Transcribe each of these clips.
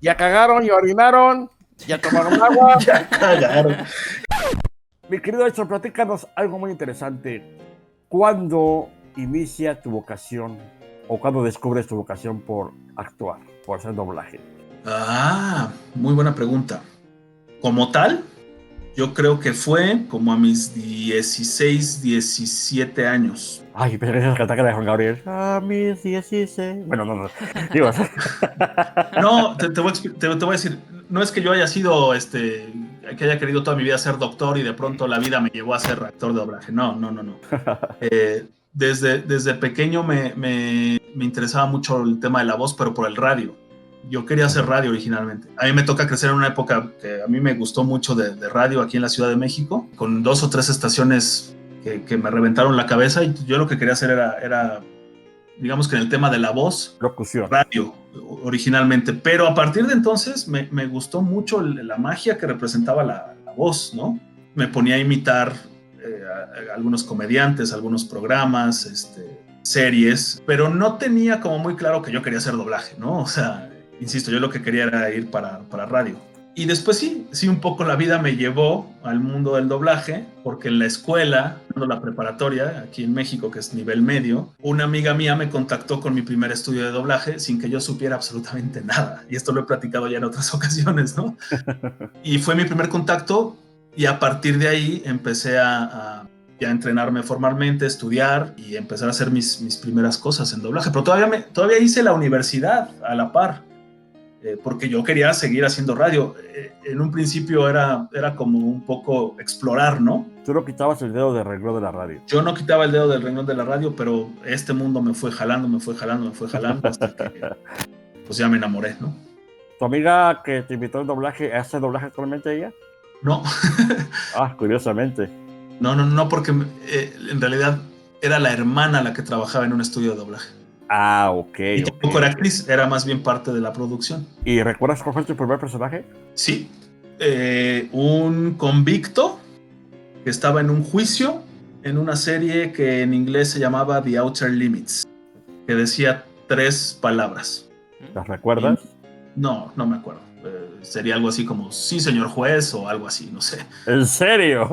Ya cagaron, ya orinaron, ya tomaron agua. Ya cagaron. Mi querido Edson, platícanos algo muy interesante. ¿Cuándo inicia tu vocación o cuándo descubres tu vocación por actuar, por hacer doblaje? Muy buena pregunta. Como tal, yo creo que fue como a mis 16, 17 años. Ay, pensé que ibas a cantar que de Juan Gabriel. A mis 16. Bueno, no. Digo, No, te voy a decir, no es que yo haya sido, que haya querido toda mi vida ser doctor y de pronto la vida me llevó a ser actor de doblaje. No, no, no, no. Desde pequeño me interesaba mucho el tema de la voz, pero por el radio. Yo quería hacer radio originalmente. A mí me toca crecer en una época que a mí me gustó mucho de radio aquí en la Ciudad de México, con 2 o 3 estaciones que me reventaron la cabeza, y yo lo que quería hacer era digamos que en el tema de la voz, locución. radio originalmente, pero a partir de entonces me gustó mucho la magia que representaba la voz, ¿no? Me ponía a imitar a algunos comediantes, algunos programas, series, pero no tenía como muy claro que yo quería hacer doblaje, ¿no? O sea, insisto, yo lo que quería era ir para radio. Y después sí, un poco la vida me llevó al mundo del doblaje, porque en la escuela, la preparatoria, aquí en México, que es nivel medio, una amiga mía me contactó con mi primer estudio de doblaje sin que yo supiera absolutamente nada. Y esto lo he platicado ya en otras ocasiones, ¿no? Y fue mi primer contacto, y a partir de ahí empecé a entrenarme formalmente, estudiar y empezar a hacer mis primeras cosas en doblaje. Pero todavía hice la universidad a la par. Porque yo quería seguir haciendo radio. En un principio era como un poco explorar, ¿no? Tú no quitabas el dedo del renglón de la radio. Yo no quitaba el dedo del renglón de la radio, pero este mundo me fue jalando hasta que pues ya me enamoré, ¿no? ¿Tu amiga que te invitó al doblaje hace doblaje actualmente ella? No. Curiosamente. No, porque en realidad era la hermana la que trabajaba en un estudio de doblaje. Ok. Y tampoco era actriz, era más bien parte de la producción. ¿Y recuerdas cuál fue tu primer personaje? Sí, un convicto que estaba en un juicio en una serie que en inglés se llamaba The Outer Limits, que decía 3 palabras. ¿Las recuerdas? No me acuerdo. Sería algo así como sí, señor juez, o algo así, no sé. ¿En serio?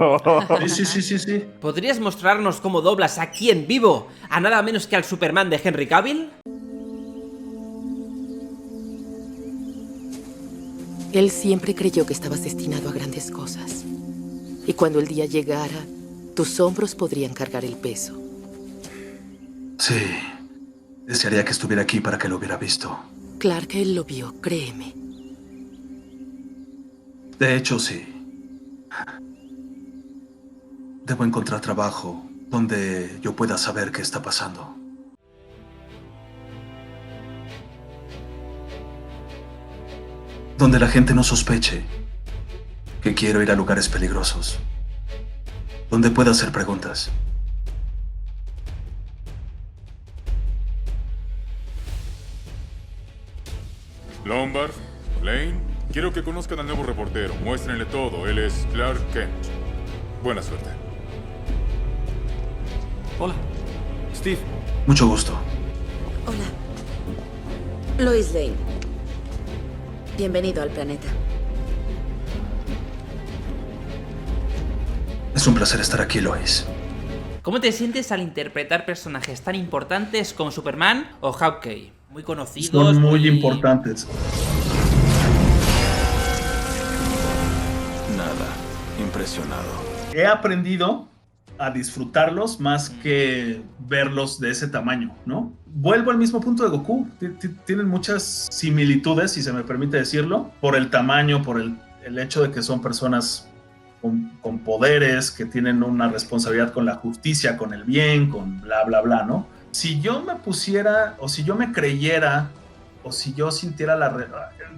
Sí. ¿Podrías mostrarnos cómo doblas aquí en vivo a nada menos que al Superman de Henry Cavill? Él siempre creyó que estabas destinado a grandes cosas. Y cuando el día llegara, tus hombros podrían cargar el peso. Sí. Desearía que estuviera aquí para que lo hubiera visto. Clark, él lo vio, créeme. De hecho, sí. Debo encontrar trabajo donde yo pueda saber qué está pasando. Donde la gente no sospeche que quiero ir a lugares peligrosos. Donde pueda hacer preguntas. Lombard, Lane, quiero que conozcan al nuevo reportero. Muéstrenle todo. Él es Clark Kent. Buena suerte. Hola, Steve. Mucho gusto. Hola. Lois Lane. Bienvenido al planeta. Es un placer estar aquí, Lois. ¿Cómo te sientes al interpretar personajes tan importantes como Superman o Hawkeye? Muy conocidos. Son muy importantes. Nada, impresionado. He aprendido a disfrutarlos más que verlos de ese tamaño, ¿no? Vuelvo al mismo punto de Goku. Tienen muchas similitudes, si se me permite decirlo, por el tamaño, por el hecho de que son personas con poderes, que tienen una responsabilidad con la justicia, con el bien, con bla, bla, bla, ¿no? Si yo me pusiera, o si yo me creyera, o si yo sintiera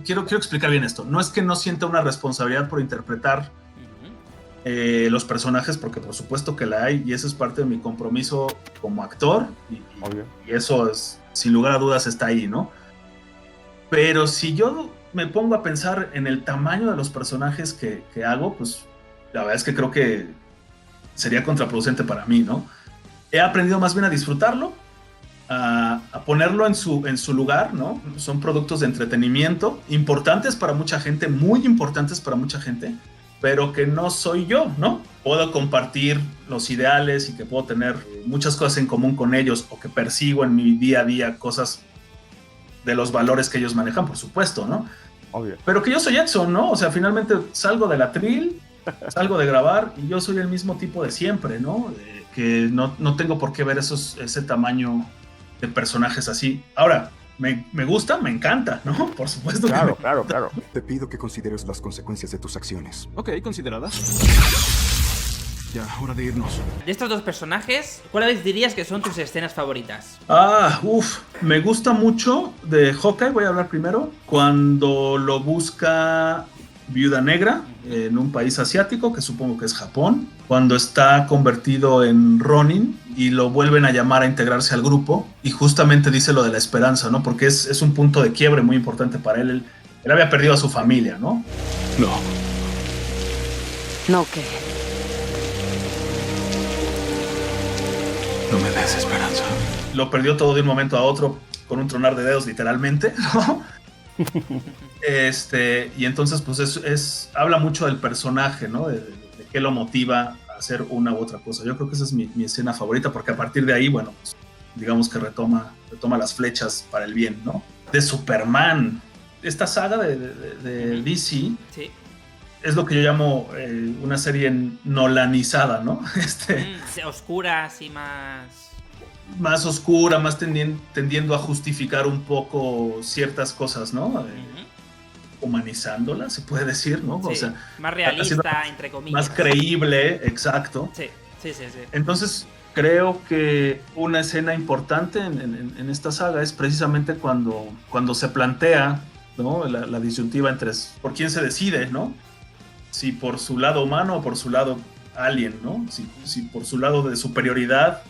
quiero explicar bien esto. No es que no sienta una responsabilidad por interpretar los personajes, porque por supuesto que la hay, y eso es parte de mi compromiso como actor, y eso es, sin lugar a dudas, está ahí, ¿no? Pero si yo me pongo a pensar en el tamaño de los personajes que hago, pues la verdad es que creo que sería contraproducente para mí, ¿no? He aprendido más bien a disfrutarlo a ponerlo en su lugar, ¿no? Son productos de entretenimiento importantes para mucha gente, muy importantes para mucha gente, pero que no soy yo, ¿no? Puedo compartir los ideales y que puedo tener muchas cosas en común con ellos, o que persigo en mi día a día cosas de los valores que ellos manejan, por supuesto, ¿no? Obvio. Pero que yo soy Edson, ¿no? O sea, finalmente salgo del atril, salgo de grabar y yo soy el mismo tipo de siempre, ¿no? Que no tengo por qué ver ese tamaño de personajes así. Ahora, me gusta, me encanta, ¿no? Por supuesto que Claro. Te pido que consideres las consecuencias de tus acciones. Ok, consideradas. Ya, hora de irnos. De estos dos personajes, ¿cuáles dirías que son tus escenas favoritas? Me gusta mucho de Hawkeye, voy a hablar primero, cuando lo busca Viuda Negra en un país asiático, que supongo que es Japón, cuando está convertido en Ronin y lo vuelven a llamar a integrarse al grupo, y justamente dice lo de la esperanza, ¿no? Porque es un punto de quiebre muy importante para él. Él había perdido a su familia, ¿no? No. ¿No qué? No me des esperanza. Lo perdió todo de un momento a otro con un tronar de dedos, literalmente, ¿no? Y entonces pues habla mucho del personaje, ¿no? De qué lo motiva a hacer una u otra cosa. Yo creo que esa es mi escena favorita, porque a partir de ahí, bueno, pues, digamos que retoma las flechas para el bien, ¿no? De Superman, esta saga de DC, Sí. es lo que yo llamo una serie nolanizada, ¿no? Oscura, así Más oscura, más tendiendo a justificar un poco ciertas cosas, ¿no? Humanizándola, se puede decir, ¿no? Sí, O sea, más realista, entre comillas. más creíble, exacto. Sí. Entonces, creo que una escena importante en esta saga es precisamente cuando se plantea, ¿no? La disyuntiva entre por quién se decide, ¿no? Si por su lado humano o por su lado alien, ¿no? Si por su lado de superioridad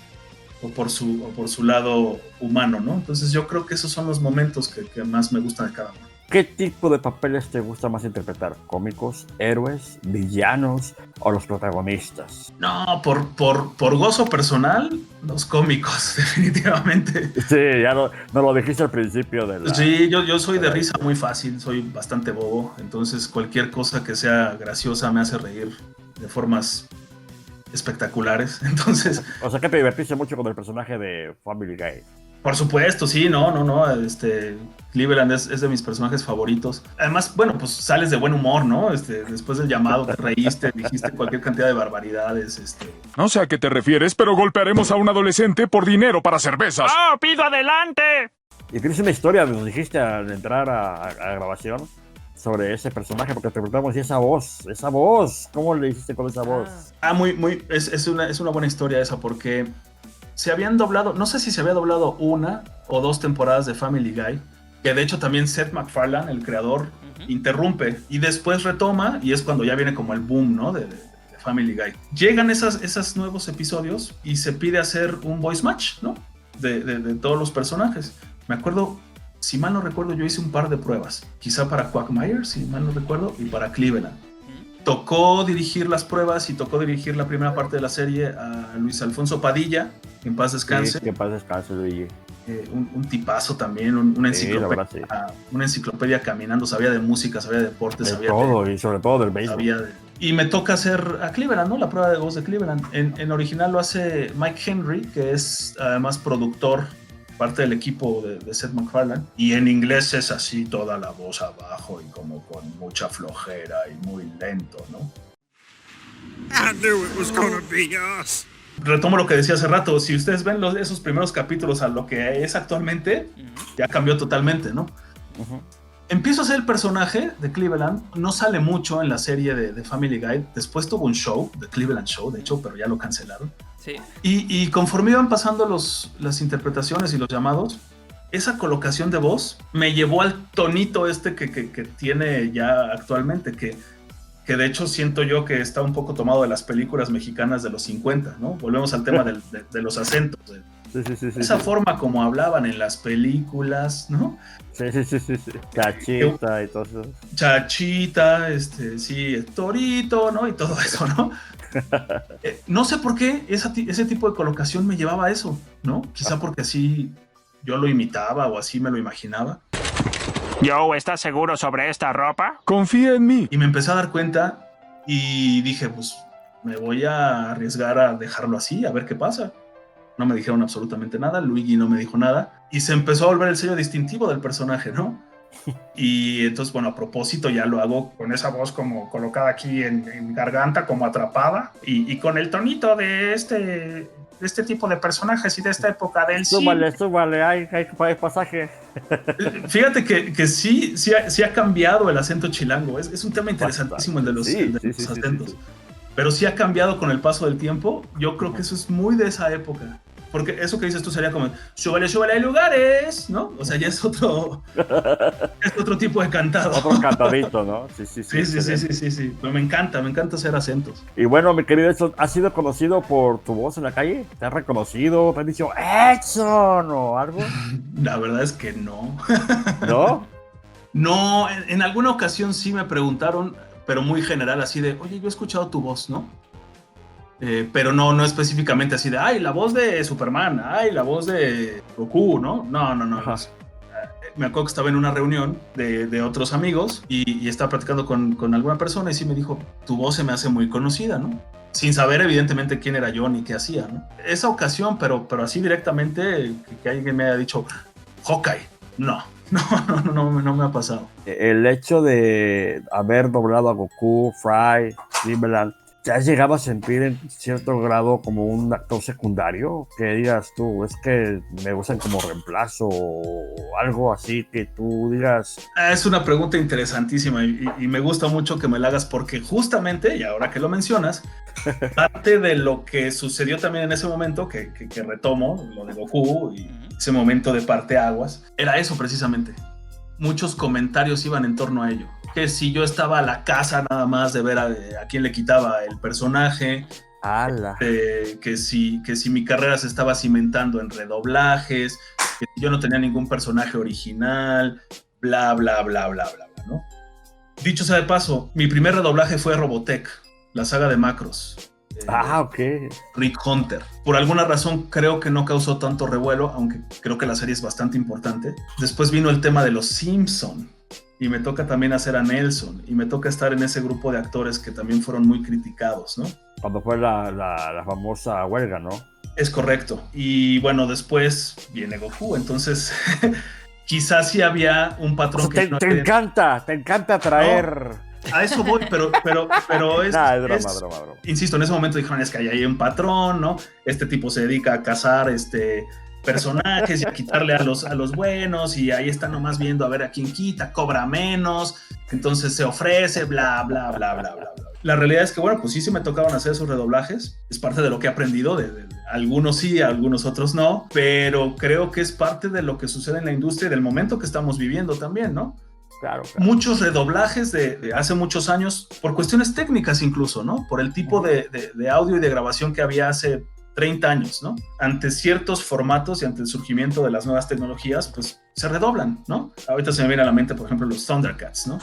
o por su lado humano, ¿no? Entonces yo creo que esos son los momentos que más me gustan de cada uno. ¿Qué tipo de papeles te gusta más interpretar? ¿Cómicos, héroes, villanos o los protagonistas? No, por gozo personal, los cómicos, definitivamente. Sí, ya no lo dijiste al principio de la... Sí, yo soy de risa muy fácil, soy bastante bobo, entonces cualquier cosa que sea graciosa me hace reír de formas espectaculares, entonces... O sea que te divertiste mucho con el personaje de Family Guy. Por supuesto, sí, no, Cleveland es de mis personajes favoritos. Además, bueno, pues sales de buen humor, ¿no? Después del llamado te reíste, dijiste cualquier cantidad de barbaridades, No sé a qué te refieres, pero golpearemos a un adolescente por dinero para cervezas. ¡Oh, pido adelante! Y tienes una historia, nos dijiste al entrar a grabación, sobre ese personaje, porque te preguntamos si esa voz, ¿cómo le hiciste con esa voz? Es una buena historia esa, porque se habían doblado, no sé si se había doblado una o dos temporadas de Family Guy, que de hecho también Seth MacFarlane, el creador, interrumpe y después retoma, y es cuando ya viene como el boom, ¿no? de Family Guy. Llegan esos nuevos episodios y se pide hacer un voice match, ¿no? De todos los personajes. Me acuerdo, si mal no recuerdo, yo hice un par de pruebas, quizá para Quagmire, si mal no recuerdo, y para Cleveland. Tocó dirigir las pruebas y tocó dirigir la primera parte de la serie a Luis Alfonso Padilla, que en paz descanse. Sí, que en paz descanse, Luigi. Un tipazo también, una enciclopedia, sí, una enciclopedia caminando, sabía de música, sabía de deportes, sabía todo, y sobre todo del béisbol. Y me toca hacer a Cleveland, ¿no? La prueba de voz de Cleveland. En original lo hace Mike Henry, que es además productor, parte del equipo de Seth MacFarlane, y en inglés es así, toda la voz abajo y como con mucha flojera y muy lento, ¿no? I knew it was gonna be us. Retomo lo que decía hace rato, si ustedes ven esos primeros capítulos a lo que es actualmente, ya cambió totalmente, ¿no? Empiezo a hacer el personaje de Cleveland, no sale mucho en la serie de Family Guy, después tuvo un show, The Cleveland Show, de hecho, pero ya lo cancelaron. Sí. Y conforme iban pasando las interpretaciones y los llamados, esa colocación de voz me llevó al tonito que tiene ya actualmente, que de hecho siento yo que está un poco tomado de las películas mexicanas de los 50, ¿no? Volvemos al tema de los acentos, esa forma como hablaban en las películas, ¿no? Sí. Chachita y todo eso. Chachita, sí, Torito, ¿no? Y todo eso, ¿no? No sé por qué ese tipo de colocación me llevaba a eso, ¿no? Quizá porque así yo lo imitaba o así me lo imaginaba. Joe, ¿estás seguro sobre esta ropa? Confía en mí. Y me empecé a dar cuenta y dije, pues me voy a arriesgar a dejarlo así, a ver qué pasa. No me dijeron absolutamente nada, Luigi no me dijo nada y se empezó a volver el sello distintivo del personaje, ¿no? Y entonces, bueno, a propósito ya lo hago con esa voz como colocada aquí en garganta, como atrapada y con el tonito de este tipo de personajes y de esta época del cine. Súbale, hay pasaje. Fíjate que sí ha cambiado el acento chilango. Es un tema interesantísimo el de los acentos. Pero sí ha cambiado con el paso del tiempo. Yo creo que eso es muy de esa época. Porque eso que dices tú sería como, súbale, hay lugares, ¿no? O sea, ya es otro tipo de cantado. Otro cantadito, ¿no? Sí. Pero me encanta hacer acentos. Y bueno, mi querido Edson, ¿has sido conocido por tu voz en la calle? ¿Te has reconocido? ¿Te han dicho Edson o algo? La verdad es que no. ¿No? No, en alguna ocasión sí me preguntaron, pero muy general, así de, oye, yo he escuchado tu voz, ¿no? Pero no específicamente así de, ay, la voz de Superman, ay, la voz de Goku, ¿no? No. Me acuerdo que estaba en una reunión de otros amigos y estaba platicando con alguna persona y sí me dijo, tu voz se me hace muy conocida, ¿no? Sin saber evidentemente quién era yo ni qué hacía, ¿no? Esa ocasión, pero así directamente, que alguien me haya dicho, Hawkeye, no me ha pasado. El hecho de haber doblado a Goku, Fry, Timberland, ¿te has llegado a sentir en cierto grado como un actor secundario? Que digas tú, es que me usan como reemplazo o algo así que tú digas... Es una pregunta interesantísima y me gusta mucho que me la hagas porque justamente, y ahora que lo mencionas, parte de lo que sucedió también en ese momento, que retomo, lo de Goku y ese momento de parteaguas, era eso precisamente. Muchos comentarios iban en torno a ello. Que si yo estaba a la casa nada más de ver a quién le quitaba el personaje, que si mi carrera se estaba cimentando en redoblajes, que si yo no tenía ningún personaje original, bla, ¿no? Dicho sea de paso, mi primer redoblaje fue Robotech, la saga de Macros. Ok. Rick Hunter. Por alguna razón creo que no causó tanto revuelo, aunque creo que la serie es bastante importante. Después vino el tema de los Simpson y me toca también hacer a Nelson y me toca estar en ese grupo de actores que también fueron muy criticados, ¿no? Cuando fue la famosa huelga, ¿no? Es correcto. Y bueno, después viene Goku, entonces quizás sí había un patrón o sea, que... te encanta traer... No. A eso voy, pero es... es broma. Insisto, en ese momento dijeron, es que hay un patrón, ¿no? Este tipo se dedica a cazar personajes y a quitarle a los buenos y ahí está nomás viendo a ver a quién quita, cobra menos, entonces se ofrece, bla. La realidad es que, bueno, pues sí me tocaban hacer esos redoblajes, es parte de lo que he aprendido, de algunos sí, algunos otros no, pero creo que es parte de lo que sucede en la industria y del momento que estamos viviendo también, ¿no? Claro. Muchos redoblajes de hace muchos años, por cuestiones técnicas incluso, ¿no? Por el tipo de audio y de grabación que había hace 30 años, ¿no? Ante ciertos formatos y ante el surgimiento de las nuevas tecnologías, pues se redoblan, ¿no? Ahorita se me viene a la mente, por ejemplo, los Thundercats, ¿no?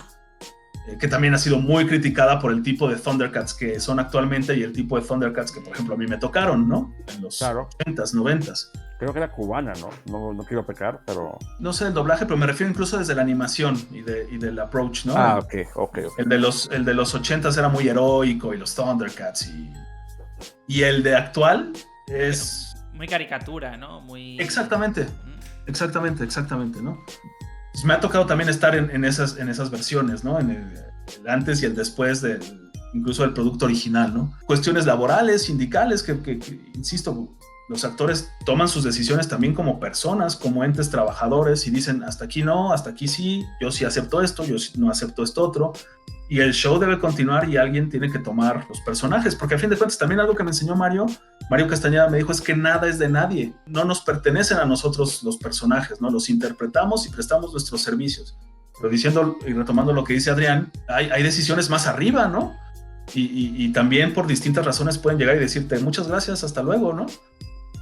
Que también ha sido muy criticada por el tipo de Thundercats que son actualmente y el tipo de Thundercats que, por ejemplo, a mí me tocaron, ¿no? En los 80s, 90s. Creo que era cubana, ¿no? No quiero pecar, pero... No sé el doblaje, pero me refiero incluso desde la animación y del approach, ¿no? Ok. El de los 80s era muy heroico y los Thundercats y el de actual es... Muy caricatura, ¿no? Muy... Exactamente, ¿no? Pues me ha tocado también estar en esas versiones, ¿no? En el antes y el después incluso del producto original, ¿no? Cuestiones laborales, sindicales, que insisto, los actores toman sus decisiones también como personas, como entes trabajadores y dicen hasta aquí no, hasta aquí sí, yo sí acepto esto, yo sí no acepto esto otro. Y el show debe continuar y alguien tiene que tomar los personajes, porque a fin de cuentas también algo que me enseñó Mario Castañeda me dijo es que nada es de nadie, no nos pertenecen a nosotros los personajes, ¿no? Los interpretamos y prestamos nuestros servicios. Pero diciendo y retomando lo que dice Adrián, hay decisiones más arriba, ¿no? Y también por distintas razones pueden llegar y decirte muchas gracias, hasta luego, ¿no?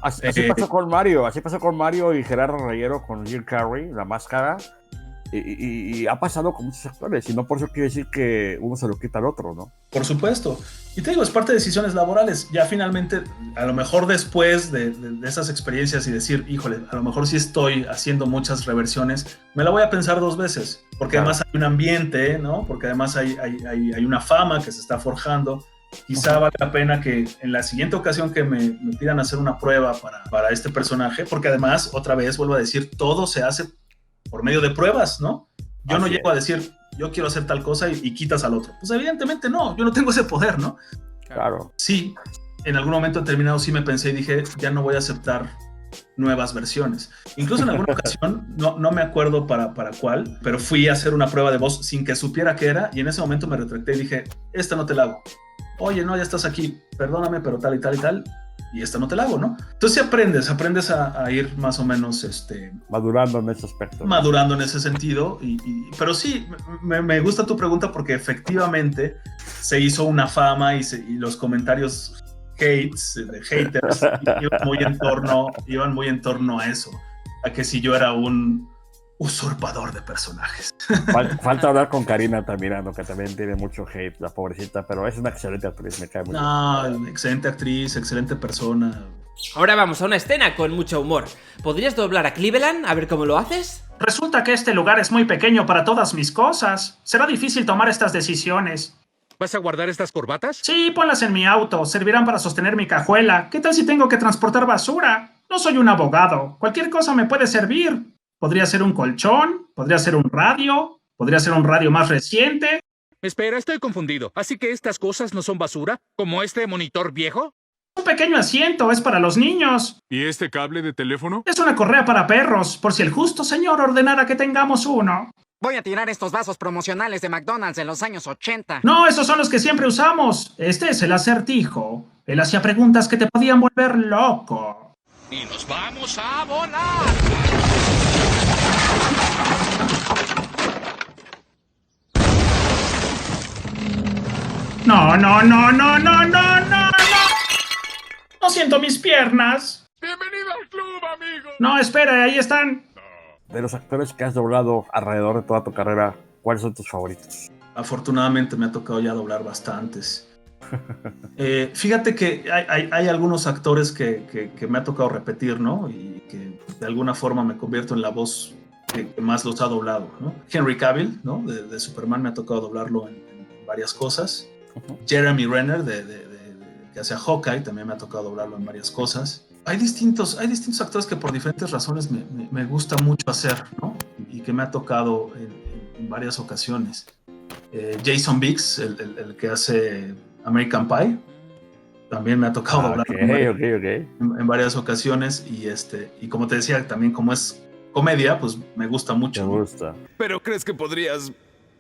Así pasó con Mario y Gerardo Reyero con Jim Carrey, La Máscara. Y ha pasado con muchos actores, y no por eso quiere decir que uno se lo quita al otro, ¿no? Por supuesto. Y te digo, es parte de decisiones laborales. Ya finalmente, a lo mejor después de esas experiencias y decir, híjole, a lo mejor sí estoy haciendo muchas reversiones, me la voy a pensar 2 veces, porque además hay un ambiente, ¿no? Porque además hay una fama que se está forjando. Quizá vale la pena que en la siguiente ocasión que me pidan hacer una prueba para este personaje, porque además, otra vez, vuelvo a decir, todo se hace por medio de pruebas, ¿no? Yo no llego a decir, yo quiero hacer tal cosa y quitas al otro. Pues evidentemente no, yo no tengo ese poder, ¿no? Claro. Sí, en algún momento determinado sí me pensé y dije, ya no voy a aceptar nuevas versiones. Incluso en alguna ocasión, no me acuerdo para cuál, pero fui a hacer una prueba de voz sin que supiera qué era, y en ese momento me retracté y dije, esta no te la hago. Oye, no, ya estás aquí, perdóname, pero tal y tal y tal, y esta no te la hago, ¿no? Entonces aprendes a ir más o menos madurando en ese aspecto. Madurando en ese sentido, pero sí, me gusta tu pregunta porque efectivamente se hizo una fama y los comentarios de haters iban muy en torno a eso, a que si yo era un usurpador de personajes. Falta hablar con Karina Tamirano, que también tiene mucho hate, la pobrecita, pero es una excelente actriz, me cae muy bien. Excelente actriz, excelente persona. Ahora vamos a una escena con mucho humor. ¿Podrías doblar a Cleveland? A ver cómo lo haces. Resulta que este lugar es muy pequeño para todas mis cosas. Será difícil tomar estas decisiones. ¿Vas a guardar estas corbatas? Sí, ponlas en mi auto. Servirán para sostener mi cajuela. ¿Qué tal si tengo que transportar basura? No soy un abogado. Cualquier cosa me puede servir. Podría ser un colchón, podría ser un radio más reciente. Espera, estoy confundido. ¿Así que estas cosas no son basura? ¿Como este monitor viejo? Un pequeño asiento, es para los niños. ¿Y este cable de teléfono? Es una correa para perros, por si el justo señor ordenara que tengamos uno. Voy a tirar estos vasos promocionales de McDonald's de los años 80. No, esos son los que siempre usamos. Este es el acertijo. Él hacía preguntas que te podían volver loco. ¡Y nos vamos a volar! No. No siento mis piernas. ¡Bienvenido al club, amigo! No, espera, ahí están. De los actores que has doblado alrededor de toda tu carrera, ¿cuáles son tus favoritos? Afortunadamente me ha tocado ya doblar bastantes. Fíjate que hay algunos actores que me ha tocado repetir, ¿no? Y que de alguna forma me convierto en la voz que más los ha doblado, ¿no? Henry Cavill, ¿no? De Superman me ha tocado doblarlo en varias cosas. Jeremy Renner, que hace a Hawkeye, también me ha tocado doblarlo en varias cosas. Hay distintos actores que por diferentes razones me gusta mucho hacer, ¿no? Y que me ha tocado en varias ocasiones. Jason Biggs, el que hace American Pie, también me ha tocado doblarlo en varias ocasiones. Y como te decía, también como es comedia, pues me gusta mucho. Me gusta. ¿Pero crees que podrías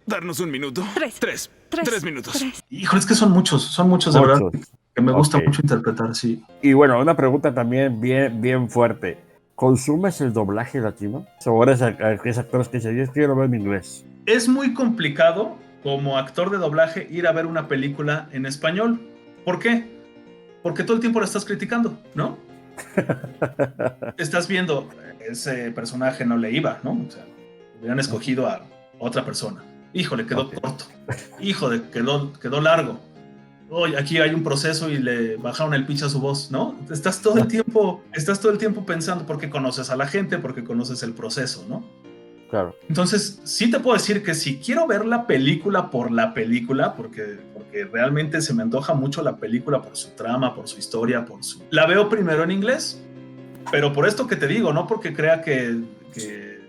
darnos un minuto? Tres minutos. Híjole, es que son muchos de verdad, que me gusta mucho interpretar, sí. Y bueno, una pregunta también bien fuerte. ¿Consumes el doblaje latino? Sobre aquellos actores que dicen, yo quiero ver en inglés. Es muy complicado como actor de doblaje ir a ver una película en español. ¿Por qué? Porque todo el tiempo la estás criticando, ¿no? Estás viendo, ese personaje no le iba, ¿no? O sea, hubieran escogido a otra persona. Híjole, quedó corto. Híjole, quedó largo. Oye, aquí hay un proceso y le bajaron el pitch a su voz, ¿no? Estás todo el tiempo pensando porque conoces a la gente, porque conoces el proceso, ¿no? Claro. Entonces, sí te puedo decir que si quiero ver la película por la película, porque realmente se me antoja mucho la película por su trama, por su historia, la veo primero en inglés, pero por esto que te digo, no porque crea que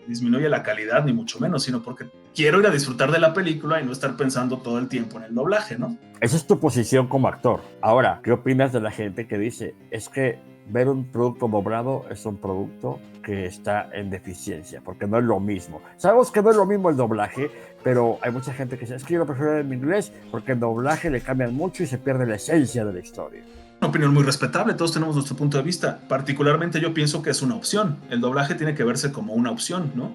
disminuye la calidad, ni mucho menos, sino porque quiero ir a disfrutar de la película y no estar pensando todo el tiempo en el doblaje, ¿no? Esa es tu posición como actor. Ahora, ¿qué opinas de la gente que dice, es que ver un producto doblado es un producto que está en deficiencia, porque no es lo mismo? Sabemos que no es lo mismo el doblaje, pero hay mucha gente que dice, es que yo lo prefiero en inglés porque el doblaje le cambian mucho y se pierde la esencia de la historia. Una opinión muy respetable, todos tenemos nuestro punto de vista. Particularmente yo pienso que es una opción. El doblaje tiene que verse como una opción, ¿no?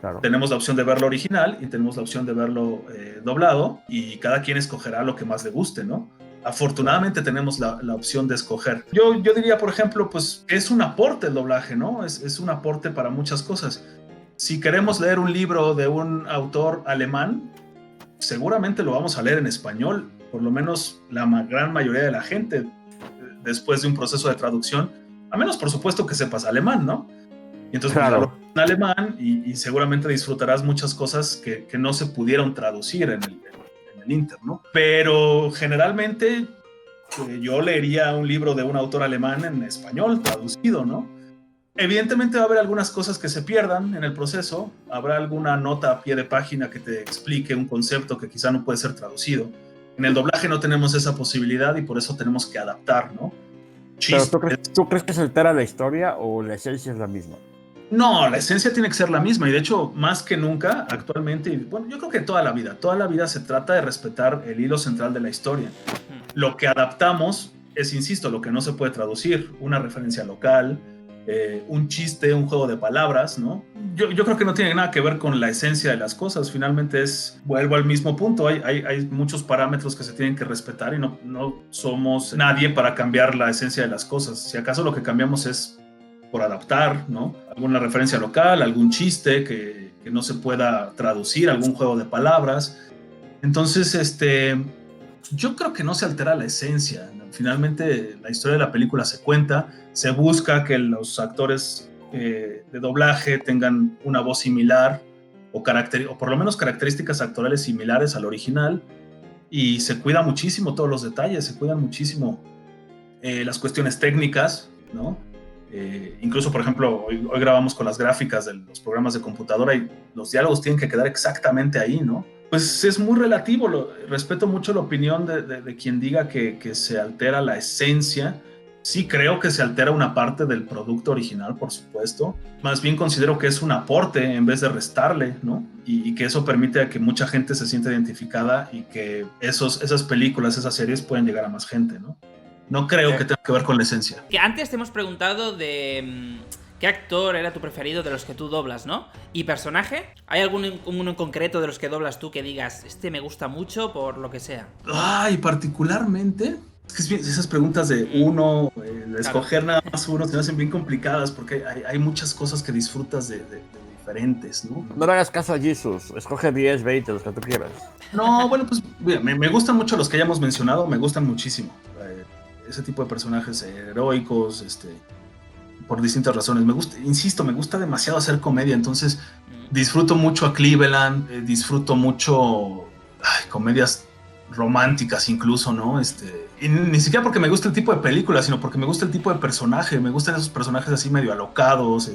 Claro. Tenemos la opción de verlo original y tenemos la opción de verlo doblado, y cada quien escogerá lo que más le guste, ¿no? Afortunadamente tenemos la opción de escoger. Yo diría, por ejemplo, pues es un aporte el doblaje, ¿no? Es un aporte para muchas cosas. si queremos leer un libro de un autor alemán, seguramente lo vamos a leer en español, por lo menos la gran mayoría de la gente, después de un proceso de traducción, a menos por supuesto que sepas alemán, ¿no? Y entonces Claro. pues, hablo en alemán y seguramente disfrutarás muchas cosas que no se pudieron traducir en el Inter, ¿no? Pero generalmente yo leería un libro de un autor alemán en español, traducido, ¿no? Evidentemente va a haber algunas cosas que se pierdan en el proceso, habrá alguna nota a pie de página que te explique un concepto que quizá no puede ser traducido. En el doblaje no tenemos esa posibilidad y por eso tenemos que adaptar, ¿no? Pero ¿tú crees que se altera la historia o la esencia es la misma? No, la esencia tiene que ser la misma y de hecho más que nunca actualmente, y bueno, yo creo que toda la vida se trata de respetar el hilo central de la historia. Lo que adaptamos es, insisto, lo que no se puede traducir, una referencia local, un chiste, un juego de palabras, ¿no? Yo creo que no tiene nada que ver con la esencia de las cosas, finalmente vuelvo al mismo punto, hay muchos parámetros que se tienen que respetar y no somos nadie para cambiar la esencia de las cosas, si acaso lo que cambiamos es por adaptar, ¿no? Alguna referencia local, algún chiste que no se pueda traducir, algún juego de palabras. Entonces, yo creo que no se altera la esencia. Finalmente, la historia de la película se cuenta, se busca que los actores de doblaje tengan una voz similar o por lo menos características actorales similares al original, y se cuida muchísimo todos los detalles, se cuidan muchísimo las cuestiones técnicas, ¿no? Incluso, por ejemplo, hoy grabamos con las gráficas de los programas de computadora y los diálogos tienen que quedar exactamente ahí, ¿no? Pues es muy relativo, respeto mucho la opinión de quien diga que se altera la esencia. Sí creo que se altera una parte del producto original, por supuesto. Más bien considero que es un aporte en vez de restarle, ¿no? Y que eso permite a que mucha gente se sienta identificada y que esas películas, esas series pueden llegar a más gente, ¿no? No creo que tenga que ver con la esencia. Que antes te hemos preguntado de qué actor era tu preferido de los que tú doblas, ¿no? ¿Y personaje? ¿Hay uno en concreto de los que doblas tú que digas, este me gusta mucho por lo que sea? Ay, particularmente, es que esas preguntas de uno, de escoger nada más uno, se me hacen bien complicadas porque hay muchas cosas que disfrutas de diferentes, ¿no? No le hagas caso a Jesus, escoge 10, 20, los que tú quieras. No, bueno, pues me gustan mucho los que ya hemos mencionado, me gustan muchísimo. Ese tipo de personajes heroicos, por distintas razones. Me gusta demasiado hacer comedia, entonces disfruto mucho a Cleveland, disfruto mucho comedias románticas incluso, ¿no? Y ni siquiera porque me gusta el tipo de película, sino porque me gusta el tipo de personaje, me gustan esos personajes así medio alocados,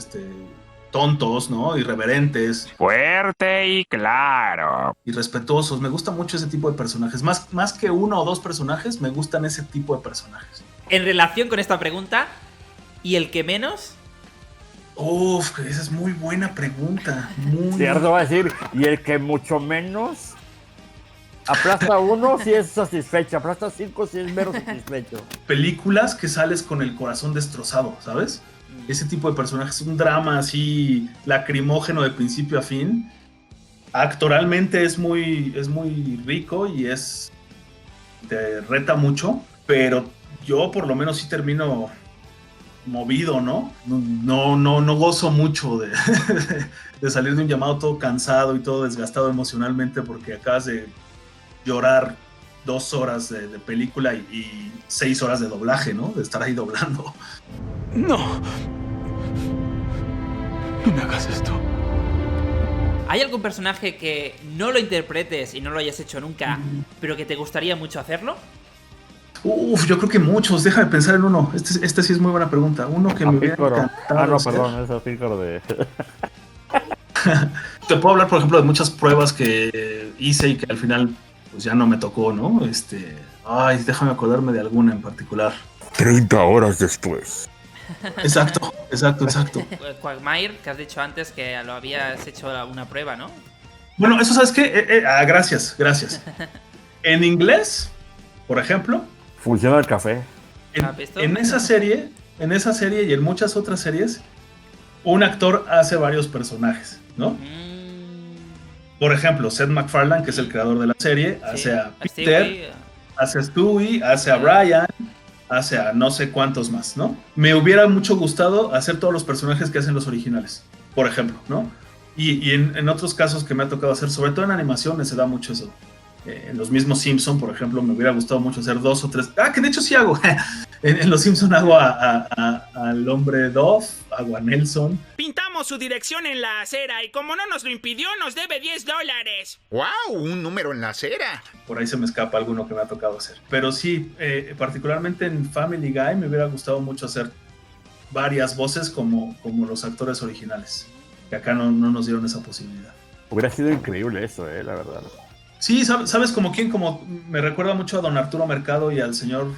tontos, ¿no? Irreverentes. Fuerte y claro. Y respetuosos. Me gusta mucho ese tipo de personajes. Más que uno o dos personajes, me gustan ese tipo de personajes. En relación con esta pregunta, ¿y el que menos? Uf, esa es muy buena pregunta. Cierto, va a decir, y el que mucho menos aplasta 1 si es satisfecho, aplasta 5 si es menos satisfecho. Películas que sales con el corazón destrozado, ¿sabes? Ese tipo de personajes, un drama así lacrimógeno de principio a fin. Actoralmente es muy rico y te reta mucho, pero yo por lo menos sí termino movido, ¿no? No gozo mucho de salir de un llamado todo cansado y todo desgastado emocionalmente porque acabas de llorar 2 horas de película y 6 horas de doblaje, ¿no? De estar ahí doblando. No me hagas esto. ¿Hay algún personaje que no lo interpretes y no lo hayas hecho nunca, pero que te gustaría mucho hacerlo? Uf, yo creo que muchos. Déjame pensar en uno. Esta sí es muy buena pregunta. Uno que me hubiera encantado. No, perdón, es Pícoro de... Te puedo hablar, por ejemplo, de muchas pruebas que hice y que al final pues ya no me tocó, ¿no? Déjame acordarme de alguna en particular. 30 horas después. Exacto. Quagmire, que has dicho antes que lo habías hecho una prueba, ¿no? Bueno, eso sabes qué, gracias. En inglés, por ejemplo, funciona el café. En esa serie y en muchas otras series, un actor hace varios personajes, ¿no? Por ejemplo, Seth MacFarlane, que es el creador de la serie, hace a Peter, hace a Stewie, hace a Brian, hace a no sé cuántos más, ¿no? Me hubiera mucho gustado hacer todos los personajes que hacen los originales, por ejemplo, ¿no? Y en otros casos que me ha tocado hacer, sobre todo en animaciones, se da mucho eso. En los mismos Simpson, por ejemplo, me hubiera gustado mucho hacer 2 o 3. Que de hecho sí hago. En los Simpson hago al hombre Dove, hago a Nelson. Pintamos su dirección en la acera y como no nos lo impidió, nos debe $10. ¡Wow! Un número en la acera. Por ahí se me escapa alguno que me ha tocado hacer. Pero sí, particularmente en Family Guy me hubiera gustado mucho hacer varias voces como los actores originales. Que acá no nos dieron esa posibilidad. Hubiera sido increíble eso, la verdad. Sí, ¿sabes como quién? Como me recuerda mucho a don Arturo Mercado y al señor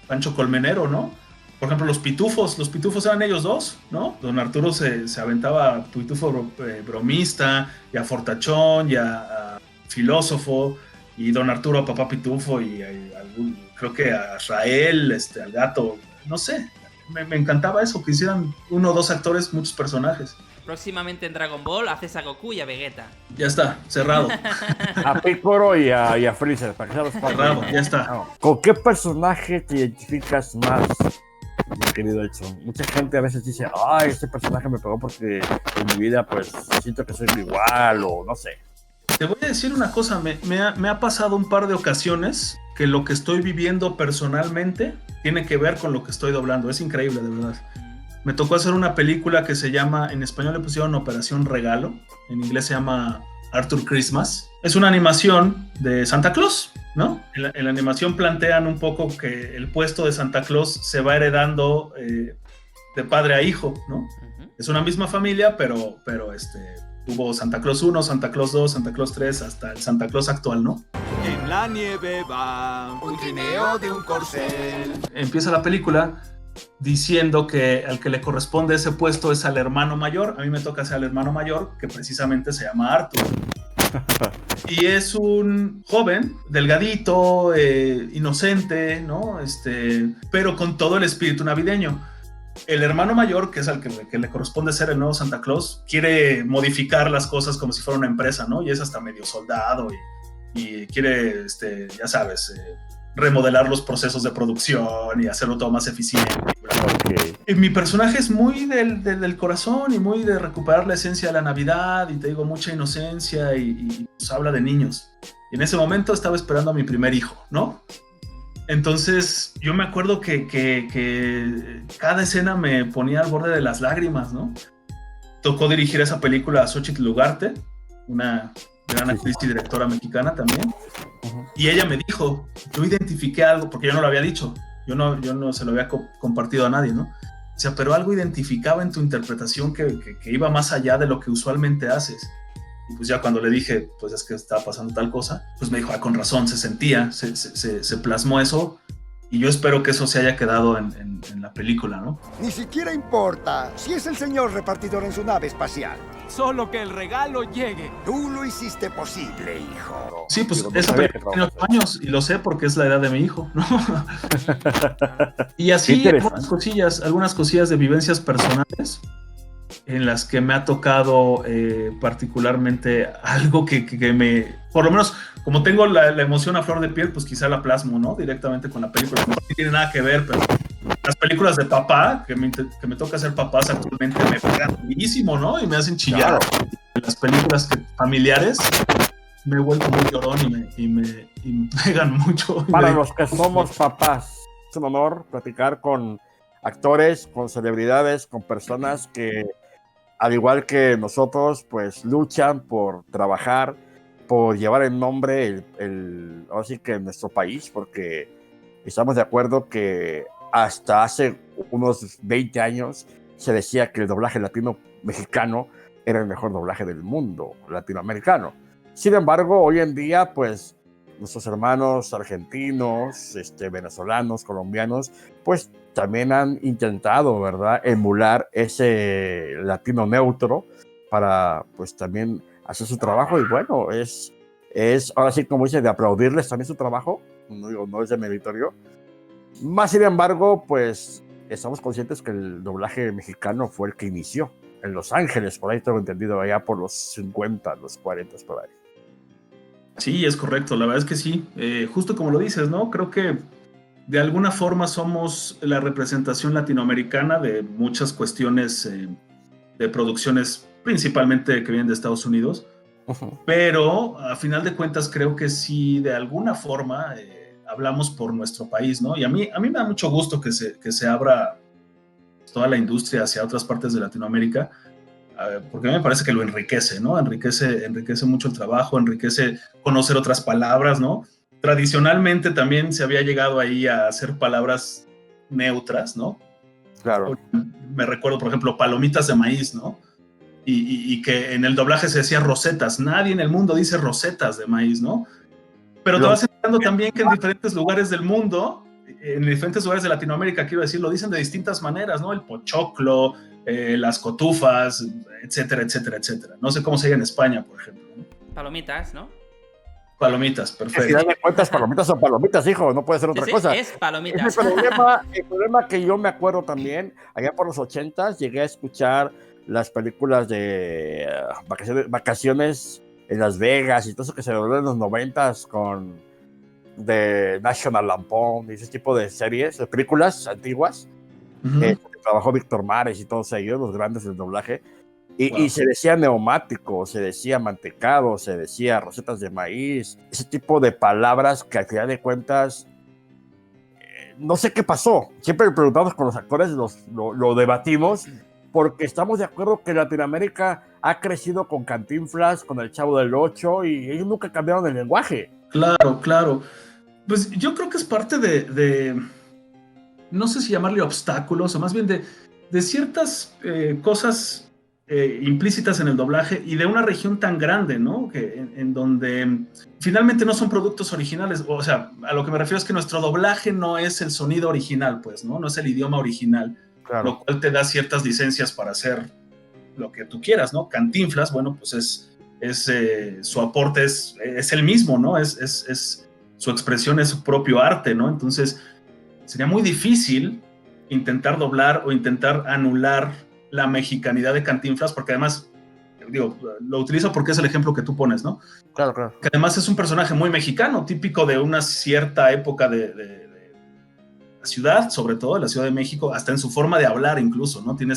Pancho Colmenero, ¿no? Por ejemplo, los pitufos eran ellos dos, ¿no? Don Arturo se aventaba a pitufo bromista, y a fortachón, y a filósofo, y don Arturo a papá pitufo, y creo que a Israel, al gato, no sé. Me encantaba eso, que hicieran 1 o 2 actores, muchos personajes. Próximamente en Dragon Ball haces a Goku y a Vegeta. Ya está, cerrado. A Piccolo y a Freezer, para que sea los padres. Cerrado, ya está. No. ¿Con qué personaje te identificas más, mi querido Edson? Mucha gente a veces dice, este personaje me pegó porque en mi vida pues siento que soy igual o no sé. Te voy a decir una cosa, me ha pasado un par de ocasiones que lo que estoy viviendo personalmente tiene que ver con lo que estoy doblando. Es increíble, de verdad. Me tocó hacer una película que se llama, en español le pusieron Operación Regalo, en inglés se llama Arthur Christmas. Es una animación de Santa Claus, ¿no? En la animación plantean un poco que el puesto de Santa Claus se va heredando de padre a hijo, ¿no? Uh-huh. Es una misma familia, pero hubo Santa Claus 1, Santa Claus 2, Santa Claus 3, hasta el Santa Claus actual, ¿no? En la nieve va un trineo de un corcel. Empieza la película diciendo que al que le corresponde ese puesto es al hermano mayor. A mí me toca ser al hermano mayor, que precisamente se llama Arthur. Y es un joven, delgadito, inocente, ¿no? Pero con todo el espíritu navideño. El hermano mayor, que es al que le corresponde ser el nuevo Santa Claus, quiere modificar las cosas como si fuera una empresa, ¿no? Y es hasta medio soldado y quiere, ya sabes, remodelar los procesos de producción y hacerlo todo más eficiente. Okay. Y mi personaje es muy del corazón y muy de recuperar la esencia de la Navidad y te digo, mucha inocencia y pues, habla de niños. Y en ese momento estaba esperando a mi primer hijo, ¿no? Entonces yo me acuerdo que cada escena me ponía al borde de las lágrimas, ¿no? Tocó dirigir esa película a Xochitl Ugarte, una gran actriz y directora mexicana también. Uh-huh. Y ella me dijo, yo identifiqué algo, porque yo no lo había dicho, yo no se lo había compartido a nadie, ¿no? O sea, pero algo identificaba en tu interpretación que iba más allá de lo que usualmente haces. Y pues ya cuando le dije, pues es que estaba pasando tal cosa, pues me dijo, con razón, se sentía, se plasmó eso. Y yo espero que eso se haya quedado en la película, ¿no? Ni siquiera importa si es el señor repartidor en su nave espacial. Solo que el regalo llegue. Tú lo hiciste posible, hijo. Sí, pues esa película tiene 8 años y lo sé porque es la edad de mi hijo, ¿no? Y así algunas cosillas de vivencias personales en las que me ha tocado particularmente algo que me... Por lo menos, como tengo la emoción a flor de piel, pues quizá la plasmo, ¿no? Directamente con la película. No tiene nada que ver, pero las películas de papá, que me toca ser papás actualmente, me pegan muchísimo, ¿no? Y me hacen chillar. Claro. Las películas familiares me he vuelto muy llorón y me pegan mucho. Para los que somos papás, es un honor platicar con actores, con celebridades, con personas que, al igual que nosotros, pues luchan por trabajar, por llevar el nombre, ahora sí que en nuestro país, porque estamos de acuerdo que hasta hace unos 20 años se decía que el doblaje latino mexicano era el mejor doblaje del mundo latinoamericano. Sin embargo, hoy en día, pues, nuestros hermanos argentinos, venezolanos, colombianos, pues también han intentado, ¿verdad?, emular ese latino neutro para, pues, también hacer su trabajo. Y bueno, es ahora sí, como dice, de aplaudirles también su trabajo. No es de meritorio. Más sin embargo, pues, estamos conscientes que el doblaje mexicano fue el que inició en Los Ángeles, por ahí tengo entendido, allá por los 50, los 40, por ahí. Sí, es correcto, la verdad es que sí. Justo como lo dices, ¿no? Creo que de alguna forma somos la representación latinoamericana de muchas cuestiones de producciones principalmente que vienen de Estados Unidos, pero a final de cuentas creo que sí, de alguna forma hablamos por nuestro país, ¿no? Y a mí me da mucho gusto que se abra toda la industria hacia otras partes de Latinoamérica, porque a mí me parece que lo enriquece, ¿no? Enriquece mucho el trabajo, enriquece conocer otras palabras, ¿no? Tradicionalmente también se había llegado ahí a hacer palabras neutras, ¿no? Claro. Me recuerdo, por ejemplo, palomitas de maíz, ¿no? Y que en el doblaje se decía rosetas. Nadie en el mundo dice rosetas de maíz, ¿no? Pero te vas enterando también que en diferentes lugares del mundo, en diferentes lugares de Latinoamérica, quiero decir, lo dicen de distintas maneras, ¿no? El pochoclo, las cotufas, etcétera, etcétera, etcétera. No sé cómo se diga en España, por ejemplo, ¿no? Palomitas, ¿no? Palomitas, perfecto. Al final de cuentas, palomitas son palomitas, hijo, no puede ser otra cosa. Es palomitas. El problema que yo me acuerdo también, allá por los 80s, llegué a escuchar las películas de vacaciones en Las Vegas y todo eso que se dobló en los 90s con de National Lampoon y ese tipo de series, de películas antiguas. Trabajó Víctor Mares y todos ellos, los grandes del doblaje. Y se decía neumático, se decía mantecado, se decía rosetas de maíz, ese tipo de palabras que al final de cuentas no sé qué pasó. Siempre le preguntamos con los actores, lo debatimos, porque estamos de acuerdo que Latinoamérica ha crecido con Cantinflas, con el Chavo del Ocho, y ellos nunca cambiaron el lenguaje. Claro, claro. Pues yo creo que es parte de no sé si llamarle obstáculos, o más bien de ciertas cosas implícitas en el doblaje y de una región tan grande, ¿no? Que en donde finalmente no son productos originales. O sea, a lo que me refiero es que nuestro doblaje no es el sonido original, pues, ¿no? No es el idioma original, claro. Lo cual te da ciertas licencias para hacer lo que tú quieras, ¿no? Cantinflas, bueno, pues su aporte es el mismo, ¿no? Es su expresión, es su propio arte, ¿no? Entonces, sería muy difícil intentar doblar o intentar anular la mexicanidad de Cantinflas, porque además, digo, lo utilizo porque es el ejemplo que tú pones, ¿no? Claro, claro. Que además es un personaje muy mexicano, típico de una cierta época de la ciudad, sobre todo de la Ciudad de México, hasta en su forma de hablar incluso, ¿no? Tiene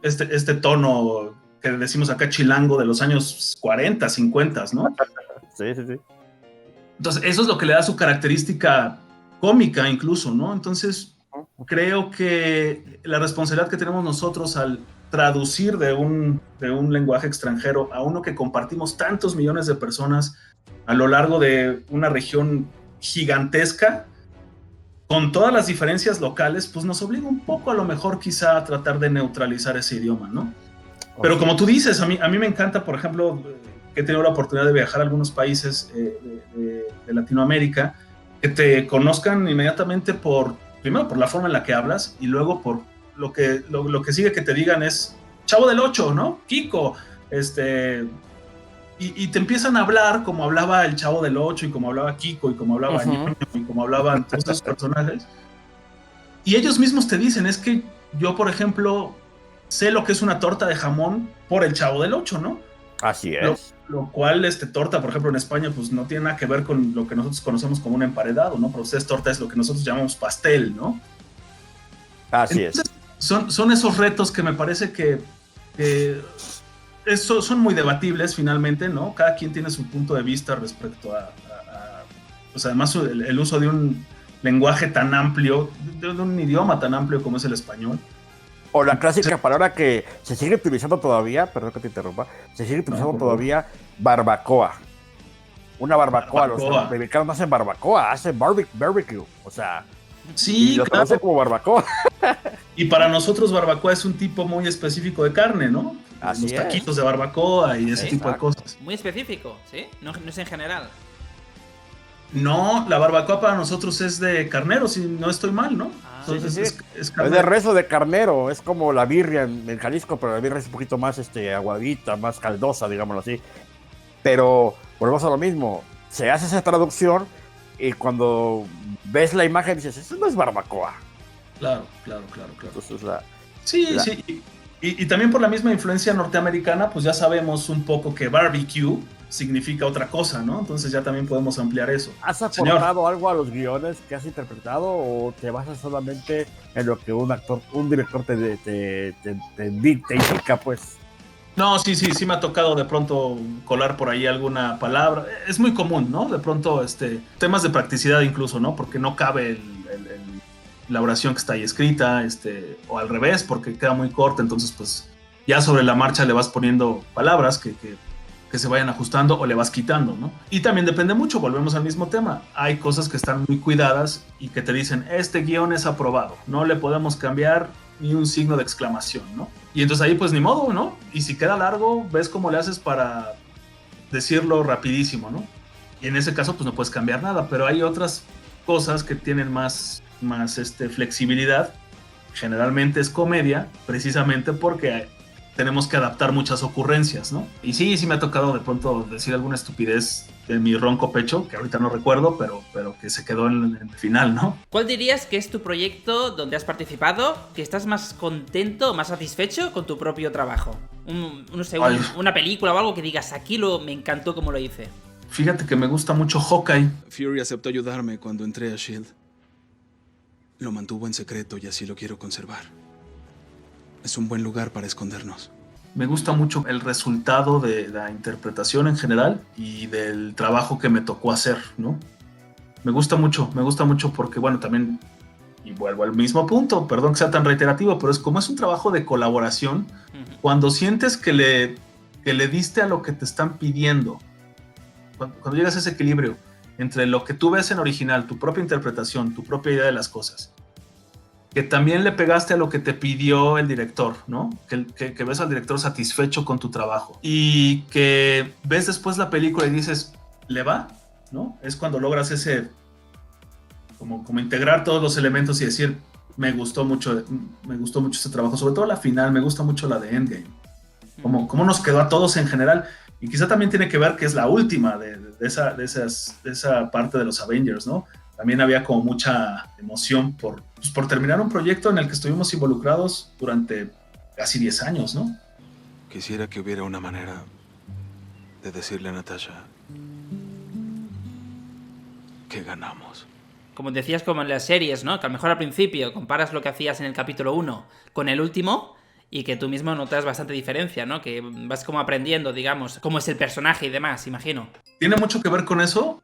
este tono que decimos acá chilango de los años 40, 50, ¿no? Sí, sí, sí. Entonces, eso es lo que le da su característica cómica incluso, ¿no? Entonces, creo que la responsabilidad que tenemos nosotros al traducir de un lenguaje extranjero a uno que compartimos tantos millones de personas a lo largo de una región gigantesca, con todas las diferencias locales, pues nos obliga un poco a lo mejor quizá a tratar de neutralizar ese idioma, ¿no? Pero como tú dices, a mí me encanta, por ejemplo, que he tenido la oportunidad de viajar a algunos países de Latinoamérica, que te conozcan inmediatamente primero por la forma en la que hablas y luego por lo que sigue que te digan es Chavo del Ocho, ¿no? Kiko, y te empiezan a hablar como hablaba el Chavo del Ocho y como hablaba Kiko y como hablaba Ñoño y como hablaban todos esos personajes. Y ellos mismos te dicen, es que yo, por ejemplo, sé lo que es una torta de jamón por el Chavo del Ocho, ¿no? Así es. Lo cual, torta, por ejemplo, en España, pues no tiene nada que ver con lo que nosotros conocemos como un emparedado, ¿no? Para ustedes torta es lo que nosotros llamamos pastel, ¿no? Así Entonces, son esos retos que me parece que son muy debatibles finalmente, ¿no? Cada quien tiene su punto de vista respecto a pues además el uso de un lenguaje tan amplio, de un idioma tan amplio como es el español. O la clásica palabra que se sigue utilizando todavía, perdón que te interrumpa, se sigue utilizando todavía, barbacoa. Una barbacoa. Los mexicanos no hacen barbacoa, hacen barbecue. O sea, sí, lo conocen como barbacoa. Y para nosotros barbacoa es un tipo muy específico de carne, ¿no? Así los taquitos de barbacoa y ese tipo de cosas. Muy específico, ¿sí? No es en general. No, la barbacoa para nosotros es de carnero, si no estoy mal, ¿no? Entonces sí. Es de res o de carnero, es como la birria en Jalisco, pero la birria es un poquito más aguadita, más caldosa, digámoslo así. Pero volvemos a lo mismo, se hace esa traducción y cuando ves la imagen dices, eso no es barbacoa. Claro. Entonces Sí. Y también por la misma influencia norteamericana, pues ya sabemos un poco que barbecue significa otra cosa, ¿no? Entonces ya también podemos ampliar eso. ¿Has aportado algo a los guiones que has interpretado o te basas solamente en lo que un director te indica, pues? No, sí me ha tocado de pronto colar por ahí alguna palabra. Es muy común, ¿no? De pronto, temas de practicidad incluso, ¿no? Porque no cabe la oración que está ahí escrita, o al revés, porque queda muy corta, entonces pues ya sobre la marcha le vas poniendo palabras que se vayan ajustando o le vas quitando, ¿no? Y también depende mucho, volvemos al mismo tema. Hay cosas que están muy cuidadas y que te dicen, este guión es aprobado, no le podemos cambiar ni un signo de exclamación, ¿no? Y entonces ahí pues ni modo, ¿no? Y si queda largo, ves cómo le haces para decirlo rapidísimo, ¿no? Y en ese caso pues no puedes cambiar nada, pero hay otras cosas que tienen más flexibilidad. Generalmente es comedia, precisamente porque tenemos que adaptar muchas ocurrencias, ¿no? Y sí me ha tocado de pronto decir alguna estupidez de mi ronco pecho, que ahorita no recuerdo, pero que se quedó en el final, ¿no? ¿Cuál dirías que es tu proyecto donde has participado, que estás más contento, más satisfecho con tu propio trabajo? No sé, una película o algo que digas, aquí me encantó como lo hice. Fíjate que me gusta mucho Hawkeye. Fury aceptó ayudarme cuando entré a S.H.I.E.L.D. Lo mantuvo en secreto y así lo quiero conservar. Es un buen lugar para escondernos. Me gusta mucho el resultado de la interpretación en general y del trabajo que me tocó hacer, ¿no? Me gusta mucho porque, bueno, también, y vuelvo al mismo punto, perdón que sea tan reiterativo, pero es un trabajo de colaboración, cuando sientes que le diste a lo que te están pidiendo, cuando llegas a ese equilibrio entre lo que tú ves en original, tu propia interpretación, tu propia idea de las cosas, que también le pegaste a lo que te pidió el director, ¿no? Que ves al director satisfecho con tu trabajo y que ves después la película y dices, ¿le va? ¿No? Es cuando logras ese, como integrar todos los elementos y decir, me gustó mucho este trabajo, sobre todo la final, me gusta mucho la de Endgame, cómo nos quedó a todos en general, y quizá también tiene que ver que es la última de esa parte de los Avengers, ¿no? También había como mucha emoción por terminar un proyecto en el que estuvimos involucrados durante casi 10 años, ¿no? Quisiera que hubiera una manera de decirle a Natasha que ganamos. Como decías, como en las series, ¿no? Que a lo mejor al principio comparas lo que hacías en el capítulo 1 con el último y que tú mismo notas bastante diferencia, ¿no? Que vas como aprendiendo, digamos, cómo es el personaje y demás, imagino. Tiene mucho que ver con eso.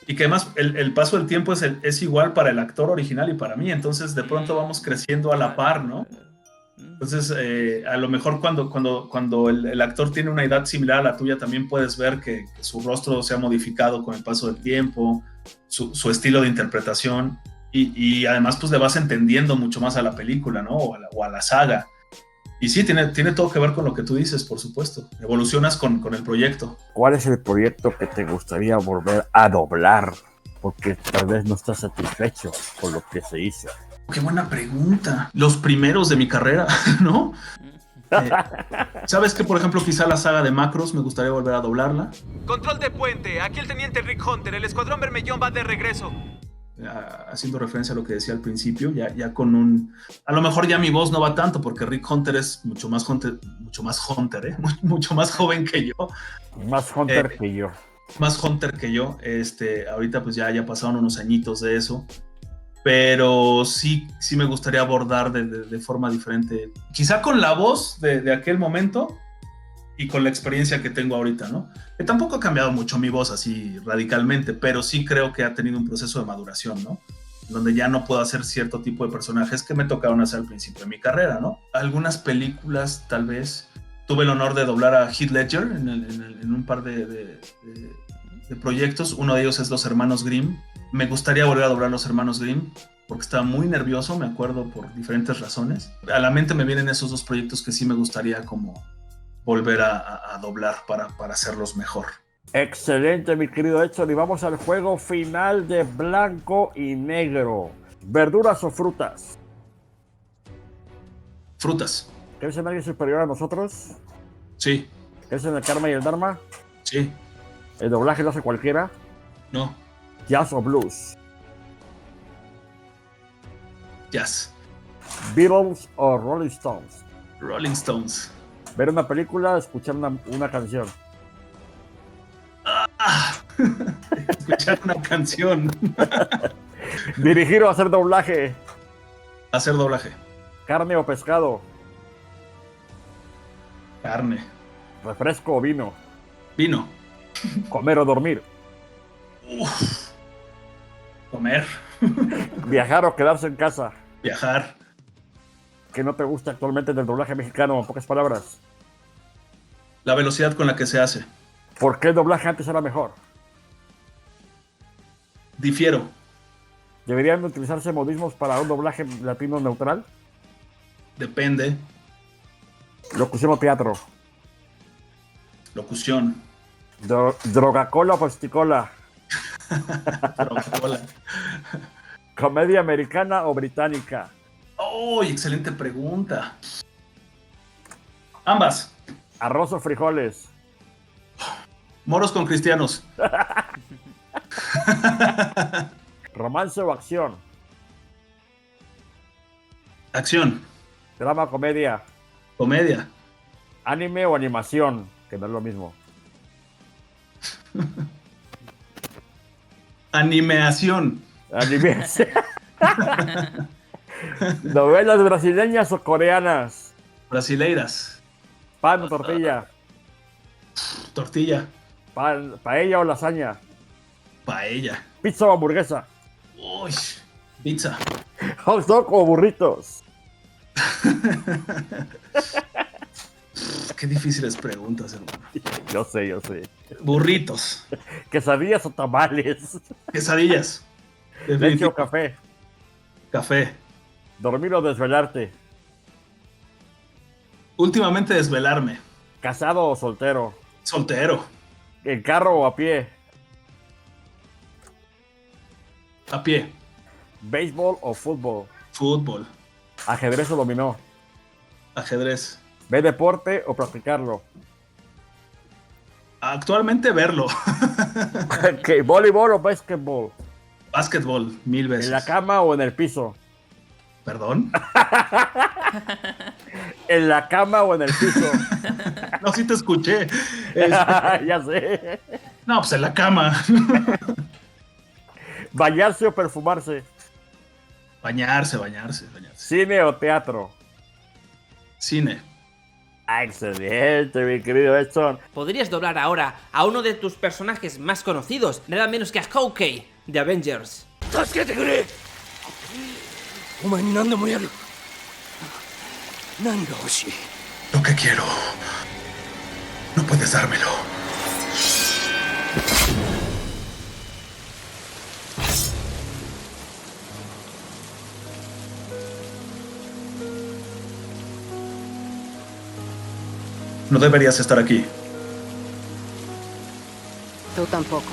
Y que además el paso del tiempo es igual para el actor original y para mí, entonces de pronto vamos creciendo a la par, ¿no? Entonces a lo mejor cuando el actor tiene una edad similar a la tuya, también puedes ver que su rostro se ha modificado con el paso del tiempo, su estilo de interpretación, y además pues le vas entendiendo mucho más a la película, ¿no? O a la saga. Y sí, tiene todo que ver con lo que tú dices, por supuesto. Evolucionas con el proyecto. ¿Cuál es el proyecto que te gustaría volver a doblar? Porque tal vez no estás satisfecho con lo que se hizo. Qué buena pregunta. Los primeros de mi carrera, ¿no? ¿Sabes que, por ejemplo, quizá la saga de Macross me gustaría volver a doblarla? Control de puente. Aquí el teniente Rick Hunter. El escuadrón Bermellón va de regreso. Haciendo referencia a lo que decía al principio, ya con a lo mejor ya mi voz no va tanto porque Rick Hunter es mucho más joven que yo. Más Hunter que yo. Más Hunter que yo. Ahorita pues ya pasaron unos añitos de eso, pero sí me gustaría abordar de forma diferente, quizá con la voz de aquel momento y con la experiencia que tengo ahorita, ¿no? Que tampoco ha cambiado mucho mi voz así radicalmente, pero sí creo que ha tenido un proceso de maduración, ¿no? Donde ya no puedo hacer cierto tipo de personajes que me tocaron hacer al principio de mi carrera, ¿no? Algunas películas, tal vez. Tuve el honor de doblar a Heath Ledger en un par de proyectos. Uno de ellos es Los Hermanos Grimm. Me gustaría volver a doblar Los Hermanos Grimm porque estaba muy nervioso, me acuerdo, por diferentes razones. A la mente me vienen esos dos proyectos que sí me gustaría como volver a doblar para hacerlos mejor. Excelente, mi querido Edson, y vamos al juego final de blanco y negro. ¿Verduras o frutas? Frutas. ¿Crees en alguien superior a nosotros? Sí. ¿Crees en el karma y el dharma? Sí. ¿El doblaje lo hace cualquiera? No. ¿Jazz o blues? Jazz. ¿Beatles o Rolling Stones? Rolling Stones. ¿Ver una película, escuchar una canción? Escuchar una canción. ¿Dirigir o hacer doblaje? Hacer doblaje. ¿Carne o pescado? Carne. ¿Refresco o vino? Vino. ¿Comer o dormir? Uf. Comer. ¿Viajar o quedarse en casa? Viajar. ¿Qué no te gusta actualmente del doblaje mexicano? En pocas palabras. La velocidad con la que se hace. ¿Por qué el doblaje antes era mejor? Difiero. ¿Deberían utilizarse modismos para un doblaje latino neutral? Depende. ¿Locución o teatro? Locución. ¿Drogacola o Pesticola? Drogacola. ¿Comedia americana o británica? ¡Oh, excelente pregunta! Ambas. ¿Arroz o frijoles? Moros con cristianos. ¿Romance o acción? Acción. ¿Drama o comedia? Comedia. ¿Anime o animación? Que no es lo mismo. Animación. Animación. ¿Novelas brasileñas o coreanas? Brasileiras. ¿Pan o tortilla? Tortilla. ¿Paella o lasaña? Paella. ¿Pizza o hamburguesa? Uy, pizza. ¿Hot dog o burritos? Qué difíciles preguntas, hermano. Yo sé. Burritos. ¿Quesadillas o tamales? Quesadillas. ¿Leche o café? Café. ¿Dormir o desvelarte? Últimamente desvelarme. ¿Casado o soltero? Soltero. ¿En carro o a pie? A pie. ¿Béisbol o fútbol? Fútbol. ¿Ajedrez o dominó? Ajedrez. ¿Ve deporte o practicarlo? Actualmente verlo. ¿Qué, ¿voleibol o básquetbol? Básquetbol, 1000 veces. ¿En la cama o en el piso? ¿Perdón? ¿En la cama o en el piso? No, sí te escuché. Ya sé. No, pues en la cama. ¿Bañarse o perfumarse? Bañarse. ¿Cine o teatro? Cine. Excelente, mi querido Edson. Podrías doblar ahora a uno de tus personajes más conocidos, nada menos que a Hawkeye de Avengers. Lo que quiero. No puedes dármelo. No deberías estar aquí. Tú tampoco.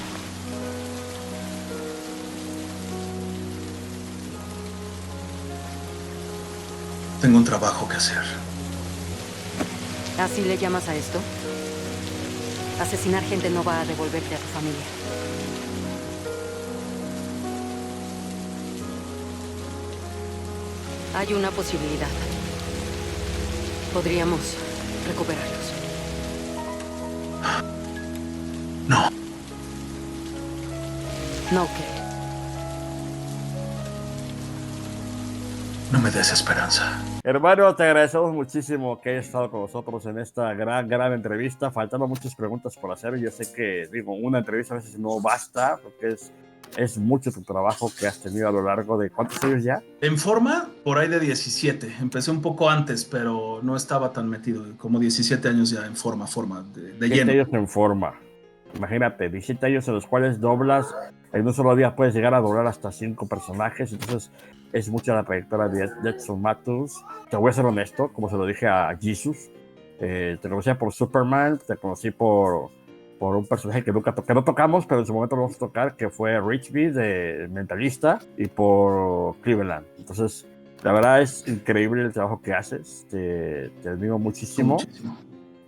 Tengo un trabajo que hacer. ¿Así le llamas a esto? Asesinar gente no va a devolverte a tu familia. Hay una posibilidad. Podríamos recuperarlos. No. ¿No qué? No me des esperanza. Hermano, te agradecemos muchísimo que hayas estado con nosotros en esta gran entrevista. Faltaban muchas preguntas por hacer. Yo sé que, una entrevista a veces no basta, porque es mucho tu trabajo que has tenido a lo largo de ¿cuántos años ya? En forma, por ahí de 17. Empecé un poco antes, pero no estaba tan metido. Como 17 años ya en forma de 17 lleno. años en forma. Imagínate, 17 años en los cuales doblas, en un solo día puedes llegar a doblar hasta 5 personajes. Entonces, es mucha la trayectoria de Edson Matus. Te voy a ser honesto, como se lo dije a Jesus. Te conocía por Superman, te conocí por un personaje que no tocamos, pero en su momento lo vamos a tocar, que fue Richby de Mentalista, y por Cleveland. Entonces, la verdad es increíble el trabajo que haces. Te admiro muchísimo.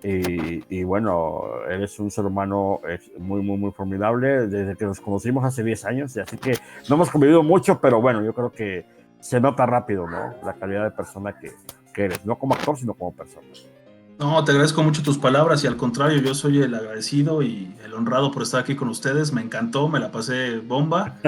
Y bueno, eres un ser humano muy formidable desde que nos conocimos hace 10 años, y así que no hemos convivido mucho, pero bueno, yo creo que se nota rápido, ¿no? La calidad de persona que eres, no como actor, sino como persona. No, te agradezco mucho tus palabras y al contrario, yo soy el agradecido y el honrado por estar aquí con ustedes. Me encantó, me la pasé bomba.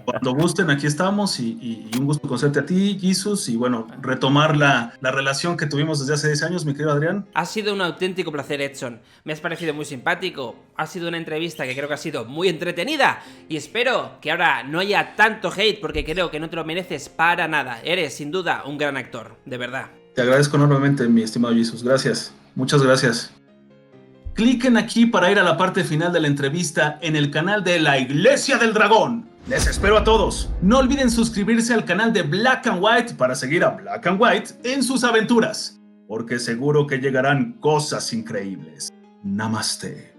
Cuando gusten, aquí estamos y un gusto conocerte a ti, Jesus, y bueno, retomar la relación que tuvimos desde hace 10 años, mi querido Adrián. Ha sido un auténtico placer, Edson. Me has parecido muy simpático. Ha sido una entrevista que creo que ha sido muy entretenida y espero que ahora no haya tanto hate porque creo que no te lo mereces para nada. Eres, sin duda, un gran actor, de verdad. Te agradezco enormemente, mi estimado Jesus. Gracias. Muchas gracias. Cliquen aquí para ir a la parte final de la entrevista en el canal de La Iglesia del Dragón. Les espero a todos. No olviden suscribirse al canal de Black and White para seguir a Black and White en sus aventuras, porque seguro que llegarán cosas increíbles. Namaste.